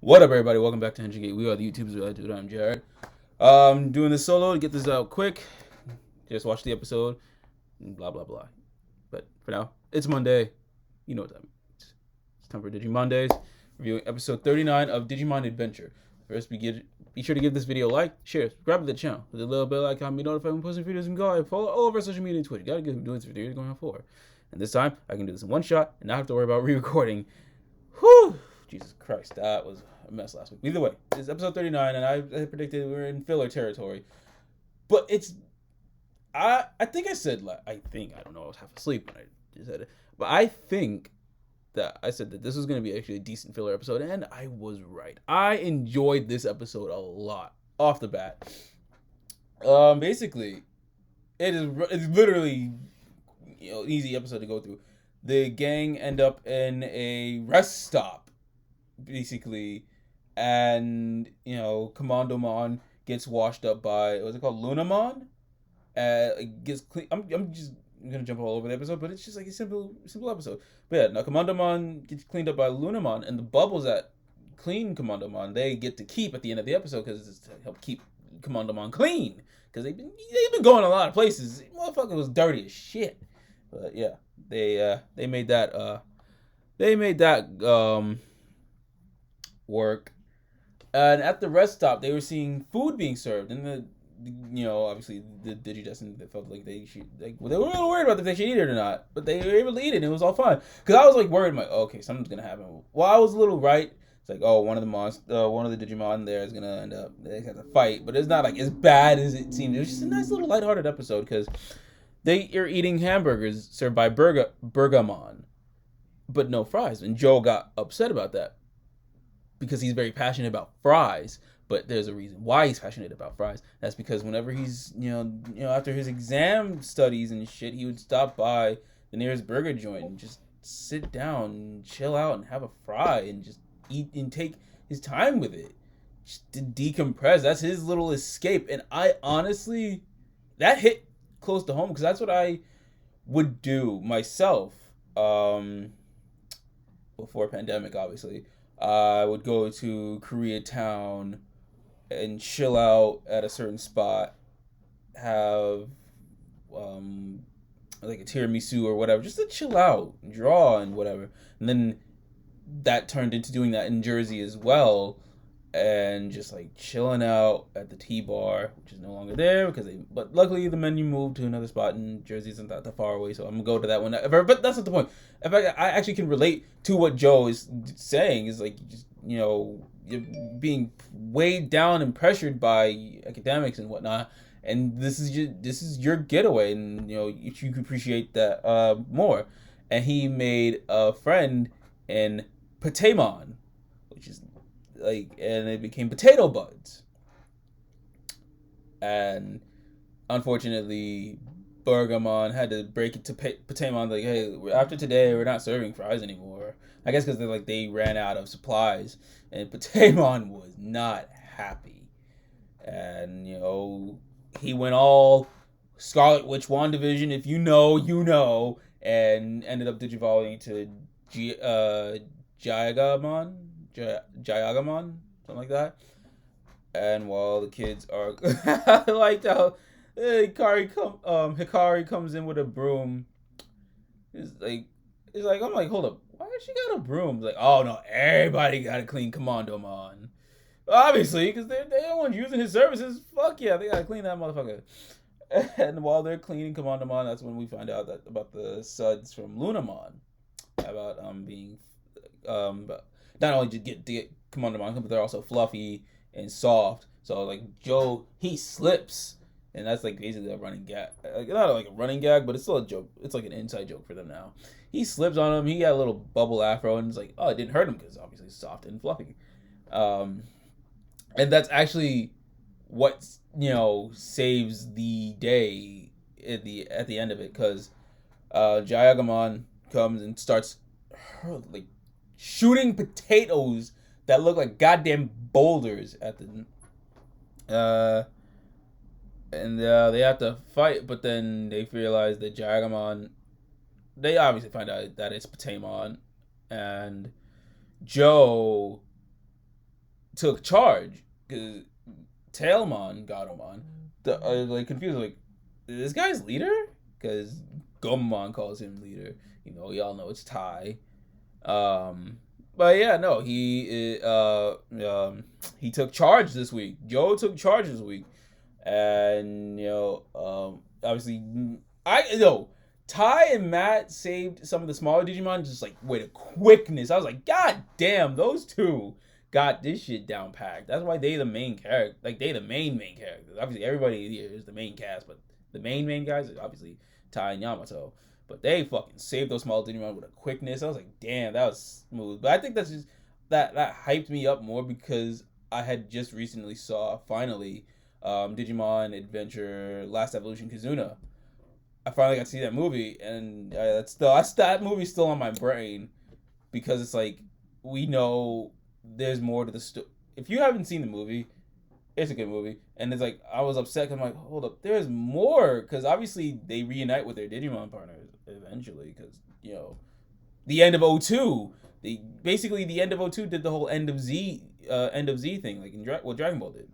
What up, everybody? Welcome back to Henry. We are the YouTubers. We like to do it. I'm Jared. Doing this solo to get this out quick. Just watch the episode. Blah blah blah. But for now, it's Monday. You know what that means. It's time for DIGIMondays. Reviewing episode 39 of Digimon Adventure. First, be sure to give this video a like, share, subscribe to the channel with a little bell icon. Be notified when posting videos and go and follow all of our social media and Twitch. Gotta get doing this video going on for. And this time, I can do this in one shot and not have to worry about re-recording. Whew! Jesus Christ, that was a mess last week. Either way, it's episode 39, and I predicted we were in filler territory. But it's, I think I said, I don't know, I was half asleep when I said it. But I think that I said that this was going to be actually a decent filler episode, and I was right. I enjoyed this episode a lot, off the bat. Basically, it's literally, easy episode to go through. The gang end up in a rest stop, basically, and Commandomon gets washed up by, what's it called, Lunamon. Gets clean. I'm just gonna jump all over the episode, but it's just like a simple episode. But yeah, now Commandomon gets cleaned up by Lunamon, and the bubbles that clean Commandomon they get to keep at the end of the episode because it's to help keep Commandomon clean because they've been going a lot of places. Motherfucker was dirty as shit. But yeah, they made that work. And at the rest stop, they were seeing food being served, and obviously the Digidestined, they felt like they should, they were a little worried about if they should eat it or not, but they were able to eat it, and it was all fine. Because I was like worried, like, okay, something's gonna happen. Well, I was a little right. It's like, oh, one of the Digimon there is gonna end up, they have to fight, but it's not like as bad as it seemed. It was just a nice little lighthearted episode because they are eating hamburgers served by Bergamon, but no fries, and Joe got upset about that because he's very passionate about fries. But there's a reason why he's passionate about fries. That's because whenever he's, after his exam studies and shit, he would stop by the nearest burger joint and just sit down and chill out and have a fry and just eat and take his time with it. Just to decompress. That's his little escape. And I honestly, that hit close to home because that's what I would do myself before pandemic, obviously. I would go to Koreatown and chill out at a certain spot, have like a tiramisu or whatever, just to chill out, draw and whatever. And then that turned into doing that in Jersey as well, and just like chilling out at the T bar, which is no longer there but luckily the menu moved to another spot, and Jersey isn't that far away, so I'm gonna go to that one. But that's not the point. In fact, I actually can relate to what Joe is saying. Is like, just you're being weighed down and pressured by academics and whatnot, and this is your getaway, and you can appreciate that more. And he made a friend in Patamon, which is like, and it became potato buds. And unfortunately, Bergamon had to break it to Patamon, like, hey, after today, we're not serving fries anymore. I guess because they ran out of supplies, and Patamon was not happy. And he went all Scarlet Witch WandaVision, if you know, and ended up digivolving to Giagamon, Giagamon, something like that. And while the kids are, I liked how Hikari comes in with a broom. It's like I'm like, hold up, why does she got a broom? It's like, oh no, everybody got to clean Commandomon. Obviously, because they're the ones using his services. Fuck yeah, they gotta clean that motherfucker. And while they're cleaning Commandomon, that's when we find out that about the suds from Lunamon, about being but not only to get Commandomon, but they're also fluffy and soft. So like Joe, he slips, and that's like basically a running gag. Like, not like a running gag, but it's still a joke. It's like an inside joke for them now. He slips on him. He got a little bubble afro, and it's like, oh, it didn't hurt him because obviously it's soft and fluffy. And that's actually what saves the day at the end of it, because Jayagamon comes and starts like shooting potatoes that look like goddamn boulders at the and they have to fight, but then they realize that Jayagamon, they obviously find out that it's Patamon, and Joe took charge because Tailmon got him on. Like confused, like this guy's leader because Gomamon calls him leader. Y'all know it's Tai. But yeah, no, he took charge this week. Joe took charge this week, and obviously, Tai and Matt saved some of the smaller Digimon just like with a quickness. I was like, God damn, those two got this shit down packed. That's why they the main character. Like they the main characters. Obviously, everybody here is the main cast, but the main guys are obviously Tai and Yamato. But they fucking saved those small Digimon with a quickness. I was like, damn, that was smooth. But I think that's just that hyped me up more because I had just recently saw finally Digimon Adventure Last Evolution Kizuna. I finally got to see that movie, and that movie's still on my brain because it's like we know there's more to the story. If you haven't seen the movie, it's a good movie, and it's like I was upset because I'm like, hold up, there's more because obviously they reunite with their Digimon partners eventually because the end of O2, the end of O2 did the whole end of Z thing like in what Dragon Ball did.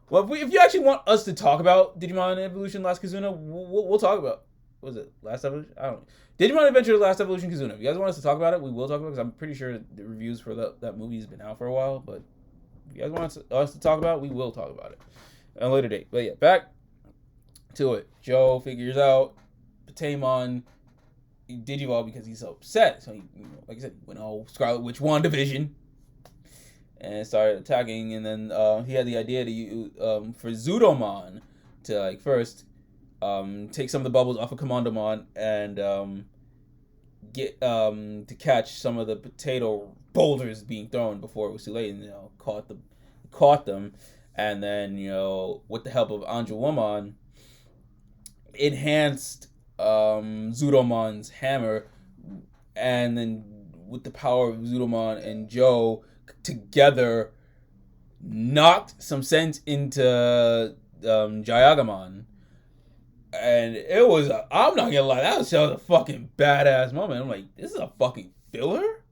Well, if you actually want us to talk about Digimon Evolution Last Kizuna, we'll talk about. What was it? Last Evolution? I don't know. Digimon Adventure Last Evolution Kizuna. If you guys want us to talk about it, we will talk about it because I'm pretty sure the reviews for that movie has been out for a while. But if you guys want us to talk about it, we will talk about it at a later date. But yeah, back to it. Joe figures out Patamon Digivolve because he's so upset. So he, like I said, went all Scarlet Witch WandaVision and started attacking. And then he had the idea to use, for Zudomon to like first take some of the bubbles off of Commandomon and get to catch some of the potato boulders being thrown before it was too late, and caught them, and then with the help of Anjouwamon, enhanced Zudomon's hammer, and then with the power of Zudomon and Joe together, knocked some sense into Jayagamon. And it was, I'm not gonna lie, that was a fucking badass moment. I'm like, this is a fucking filler?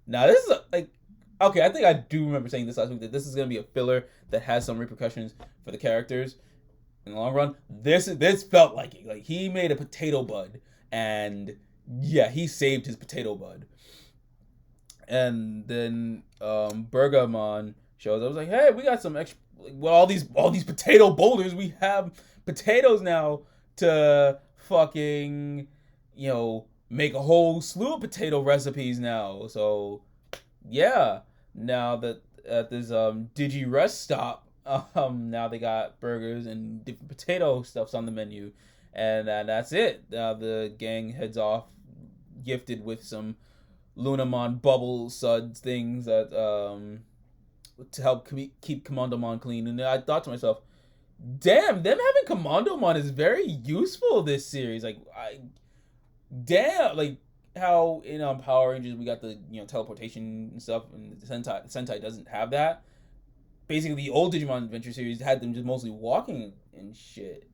Now, this is okay, I think I do remember saying this last week, that this is gonna be a filler that has some repercussions for the characters in the long run. This felt like it. Like, he made a potato bud, and yeah, he saved his potato bud. And then Bergamon shows up. I was like, hey, we got some extra, all these potato boulders, we have potatoes now to fucking make a whole slew of potato recipes now. So yeah, now that at this Digi rest stop, now they got burgers and different potato stuffs on the menu, and that's it. Now the gang heads off, gifted with some Lunamon bubble suds things that to help keep Commandomon clean. And I thought to myself, damn, them having Commandomon is very useful this series. Like, like how in Power Rangers we got the teleportation and stuff, and the Sentai doesn't have that. Basically, the old Digimon Adventure series had them just mostly walking and shit.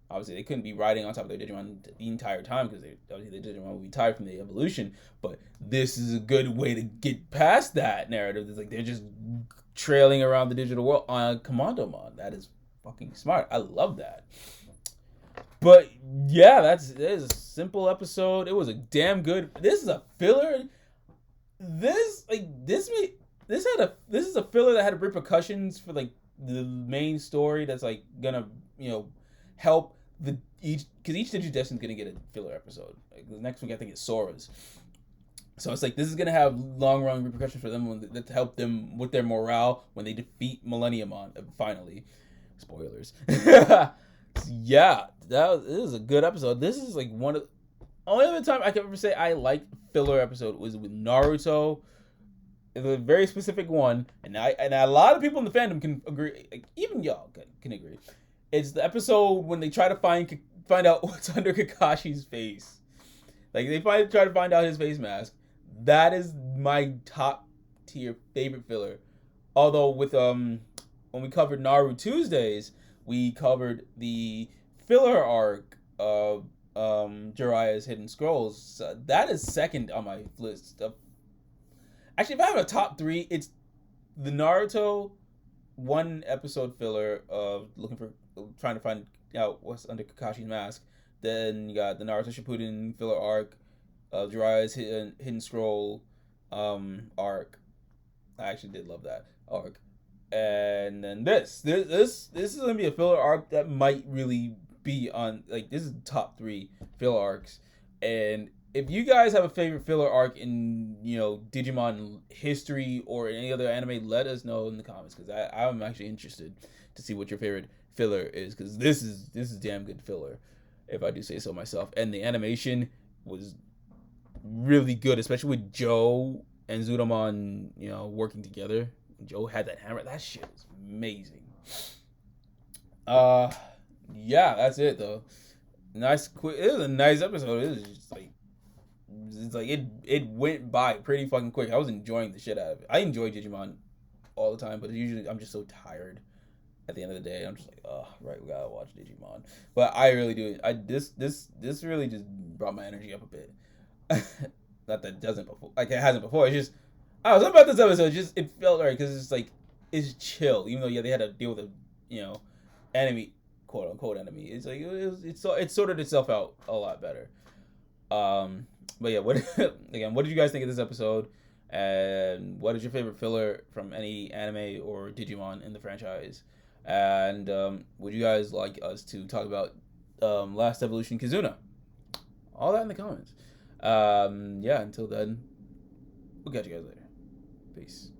Obviously, they couldn't be riding on top of their Digimon the entire time because obviously the Digimon would be tired from the evolution. But this is a good way to get past that narrative. It's like they're just trailing around the digital world on Commandomon. That is fucking smart. I love that. But yeah, that is a simple episode. It was a damn good. This is a filler. This is a filler that had repercussions for like the main story. That's like gonna help each Digidestined is gonna get a filler episode. Like, the next week I think it's Sora's. So it's like this is gonna have long run repercussions for them to help them with their morale when they defeat Millenniumon finally. Spoilers. Yeah, this is a good episode. This is like one of the only other time I can ever say I liked filler episode was with Naruto. It's a very specific one, and a lot of people in the fandom can agree. Like, even y'all can agree. It's the episode when they try to find out what's under Kakashi's face. Like they try to find out his face mask. That is my top tier favorite filler. Although with when we covered Naru Tuesdays, we covered the filler arc of Jiraiya's Hidden Scrolls. So that is second on my list of Actually, if I have a top three, it's the Naruto 1 episode filler of looking for trying to find out what's under Kakashi's mask. Then you got the Naruto Shippuden filler arc, Jiraiya's hidden scroll arc. I actually did love that arc. And then this is gonna be a filler arc that might really be on, like, this is top three filler arcs. And if you guys have a favorite filler arc in, Digimon history or any other anime, let us know in the comments, because I'm actually interested to see what your favorite filler is, because this is damn good filler, if I do say so myself. And the animation was really good, especially with Joe and Zudomon, working together. Joe had that hammer. That shit was amazing. Yeah, that's it though. Nice, quick. It was a nice episode. It was just like, it went by pretty fucking quick. I was enjoying the shit out of it. I enjoy Digimon all the time, but usually I'm just so tired at the end of the day. I'm just like, oh, right, we gotta watch Digimon. But I really do. This really just brought my energy up a bit. Not that it doesn't before, like it hasn't before. It's just, I was about this episode. It felt right because it's like, it's chill. Even though they had to deal with a enemy, quote unquote enemy. It's like it sorted itself out a lot better. But yeah, what did you guys think of this episode? And what is your favorite filler from any anime or Digimon in the franchise? And would you guys like us to talk about Last Evolution Kizuna? All that in the comments. Yeah, until then, we'll catch you guys later. Peace.